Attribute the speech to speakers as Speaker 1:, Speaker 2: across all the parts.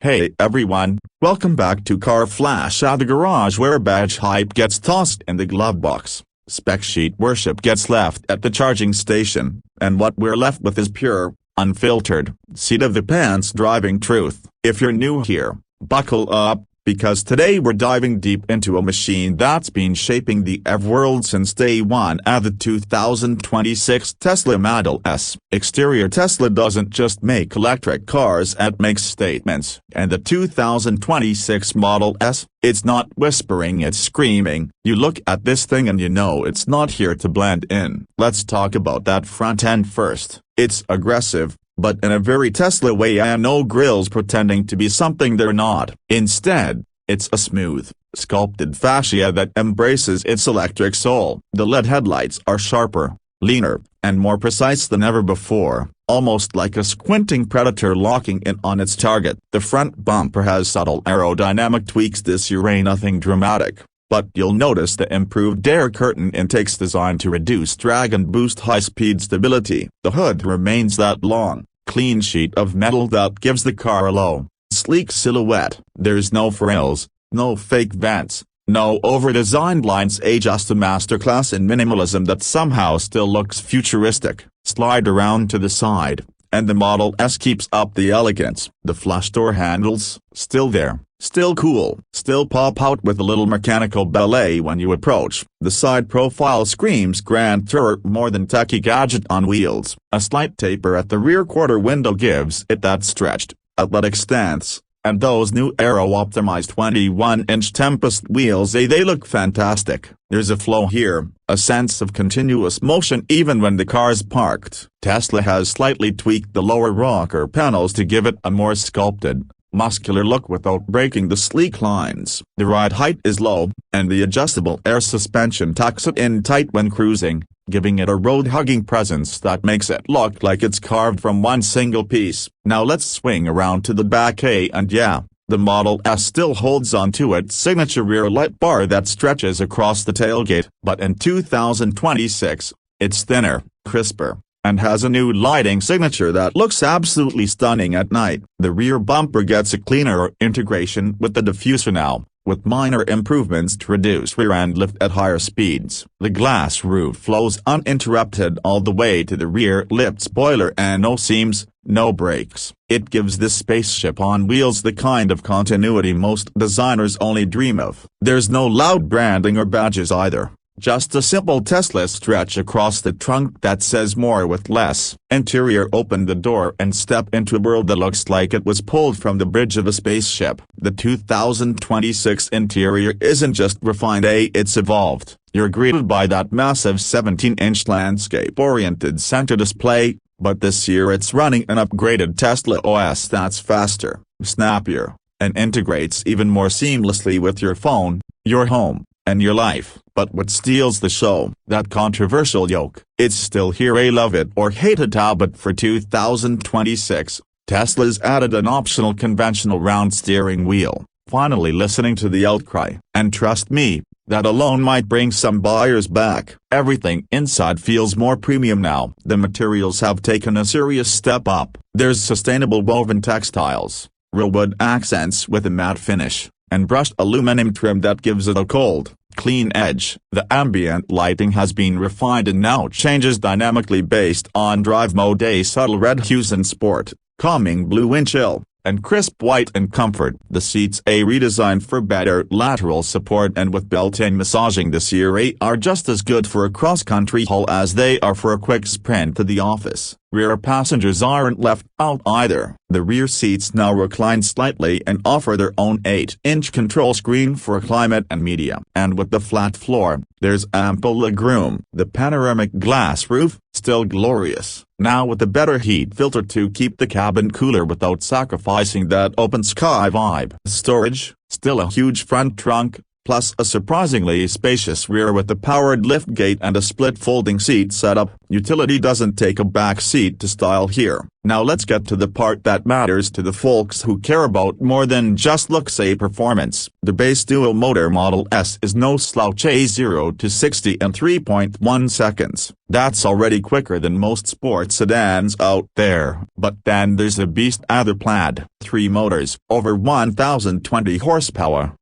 Speaker 1: Hey everyone, welcome back to Car Flash at the garage, where badge hype gets tossed in the glove box, spec sheet worship gets left at the charging station, and what we're left with is pure, unfiltered, seat-of-the-pants driving truth. If you're new here, buckle up, because today we're diving deep into a machine that's been shaping the EV world since day one at the 2026 Tesla Model S. Exterior: Tesla doesn't just make electric cars, it makes statements. And the 2026 Model S, it's not whispering, it's screaming. You look at this thing and you know it's not here to blend in. Let's talk about that front end first. It's aggressive, but in a very Tesla way, and no grills pretending to be something they're not. Instead, it's a smooth, sculpted fascia that embraces its electric soul. The LED headlights are sharper, leaner, and more precise than ever before, almost like a squinting predator locking in on its target. The front bumper has subtle aerodynamic tweaks this year, ain't nothing dramatic, but you'll notice the improved air curtain intakes designed to reduce drag and boost high-speed stability. The hood remains that long, clean sheet of metal that gives the car a low, sleek silhouette. There's no frills, no fake vents, no over-designed lines, just a masterclass in minimalism that somehow still looks futuristic. Slide around to the side, and the Model S keeps up the elegance. The flush door handles, still there, still cool, still pop out with a little mechanical ballet when you approach. The side profile screams Grand Tour more than techie gadget on wheels. A slight taper at the rear quarter window gives it that stretched, athletic stance, and those new aero-optimized 21-inch Tempest wheels, they look fantastic. There's a flow here, a sense of continuous motion even when the car's parked. Tesla has slightly tweaked the lower rocker panels to give it a more sculpted, muscular look without breaking the sleek lines. The ride height is low, and the adjustable air suspension tucks it in tight when cruising, giving it a road-hugging presence that makes it look like it's carved from one single piece. Now let's swing around to the back, and yeah, the Model S still holds on to its signature rear light bar that stretches across the tailgate, but in 2026, it's thinner, crisper, and has a new lighting signature that looks absolutely stunning at night. The rear bumper gets a cleaner integration with the diffuser now, with minor improvements to reduce rear-end lift at higher speeds. The glass roof flows uninterrupted all the way to the rear lip spoiler, and no seams, no breaks. It gives this spaceship on wheels the kind of continuity most designers only dream of. There's no loud branding or badges either. Just a simple Tesla stretch across the trunk that says more with less. Interior: open the door and step into a world that looks like it was pulled from the bridge of a spaceship. The 2026 interior isn't just refined, it's evolved. You're greeted by that massive 17-inch landscape-oriented center display, but this year it's running an upgraded TeslaOS that's faster, snappier, and integrates even more seamlessly with your phone, your home, and your life. But what steals the show? That controversial yoke. It's still here, love it or hate it, but for 2026, Tesla's added an optional conventional round steering wheel, finally listening to the outcry. And trust me, that alone might bring some buyers back. Everything inside feels more premium now. The materials have taken a serious step up. There's sustainable woven textiles, real wood accents with a matte finish, and brushed aluminum trim that gives it a cold, clean edge. The ambient lighting has been refined and now changes dynamically based on drive mode: a subtle red hues in sport, calming blue in chill, and crisp white in comfort. The seats, a redesigned for better lateral support and with built-in massaging this year, are just as good for a cross-country haul as they are for a quick sprint to the office. Rear passengers aren't left out either. The rear seats now recline slightly and offer their own 8-inch control screen for climate and media. And with the flat floor, there's ample legroom. The panoramic glass roof, still glorious, now with a better heat filter to keep the cabin cooler without sacrificing that open sky vibe. Storage, still a huge front trunk, plus a surprisingly spacious rear with a powered liftgate and a split folding seat setup. Utility doesn't take a back seat to style here. Now let's get to the part that matters to the folks who care about more than just looks: performance. The base dual-motor Model S is no slouch. 0 to 60 in 3.1 seconds. That's already quicker than most sports sedans out there. But then there's the beast, the Plaid. 3 motors, over 1,020 horsepower.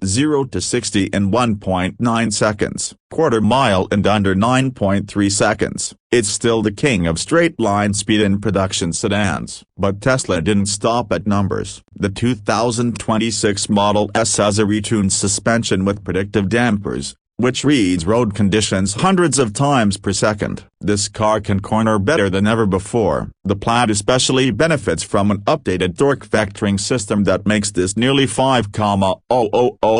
Speaker 1: 0 to 60 in 1.9 seconds, quarter mile in under 9.3 seconds. It's still the king of straight-line speed in production sedans. But Tesla didn't stop at numbers. The 2026 Model S has a retuned suspension with predictive dampers, which reads road conditions hundreds of times per second. This car can corner better than ever before. The Plaid especially benefits from an updated torque vectoring system that makes this nearly 5,000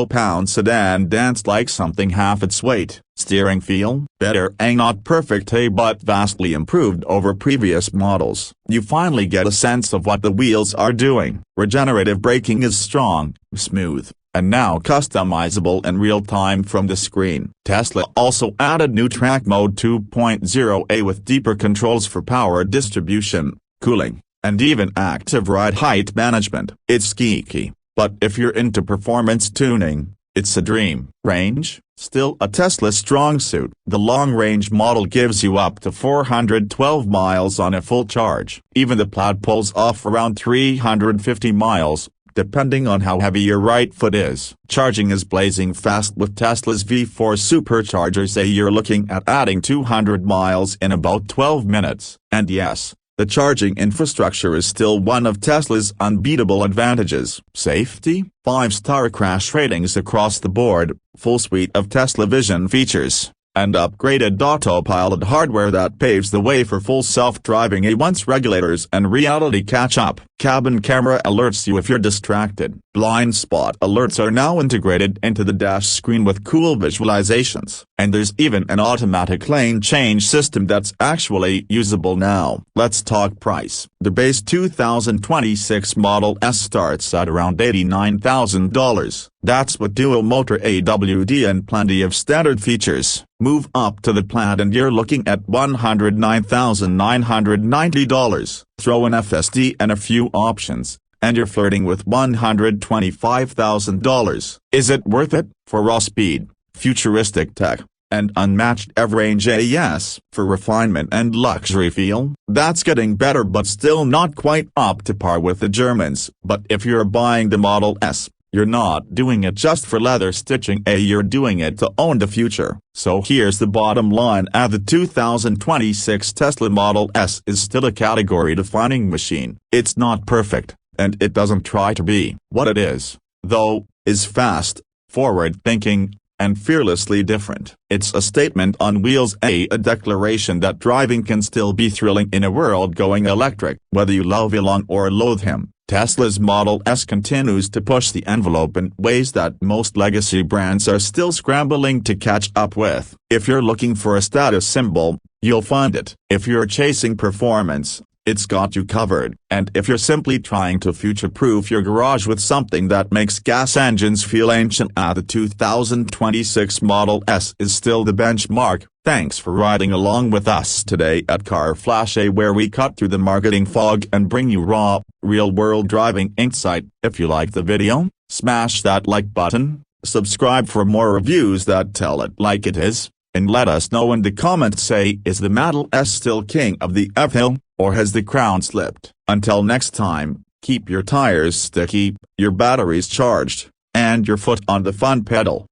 Speaker 1: pound sedan dance like something half its weight. Steering feel, better, not perfect, but vastly improved over previous models. You finally get a sense of what the wheels are doing. Regenerative braking is strong, smooth, and now customizable in real time from the screen. Tesla also added new Track Mode 2.0 with deeper controls for power distribution, cooling, and even active ride height management. It's geeky, but if you're into performance tuning, it's a dream. Range, still a Tesla strong suit. The long-range model gives you up to 412 miles on a full charge. Even the Plaid pulls off around 350 miles, depending on how heavy your right foot is. Charging is blazing fast with Tesla's V4 superchargers. You're looking at adding 200 miles in about 12 minutes. And yes, the charging infrastructure is still one of Tesla's unbeatable advantages. Safety, 5-star crash ratings across the board, full suite of Tesla Vision features, and upgraded autopilot hardware that paves the way for full self-driving once regulators and reality catch up. Cabin camera alerts you if you're distracted. Blind spot alerts are now integrated into the dash screen with cool visualizations. And there's even an automatic lane change system that's actually usable now. Let's talk price. The base 2026 Model S starts at around $89,000. That's with dual-motor AWD and plenty of standard features. Move up to the Plaid and you're looking at $109,990. Throw an FSD and a few options, and you're flirting with $125,000. Is it worth it? For raw speed, futuristic tech, and unmatched EV-range? Yes. For refinement and luxury feel, that's getting better but still not quite up to par with the Germans. But if you're buying the Model S, you're not doing it just for leather stitching, you're doing it to own the future. So here's the bottom line: the 2026 Tesla Model S is still a category-defining machine. It's not perfect, and it doesn't try to be. What it is, though, is fast, forward-thinking, and fearlessly different. It's a statement on wheels, a declaration that driving can still be thrilling in a world going electric. Whether you love Elon or loathe him, Tesla's Model S continues to push the envelope in ways that most legacy brands are still scrambling to catch up with. If you're looking for a status symbol, you'll find it. If you're chasing performance, it's got you covered. And if you're simply trying to future-proof your garage with something that makes gas engines feel ancient, the 2026 Model S is still the benchmark. Thanks for riding along with us today at Car Flash, where we cut through the marketing fog and bring you raw, real-world driving insight. If you like the video, smash that like button, subscribe for more reviews that tell it like it is, and let us know in the comments, is the Model S still king of the F-Hill, or has the crown slipped? Until next time, keep your tires sticky, your batteries charged, and your foot on the fun pedal.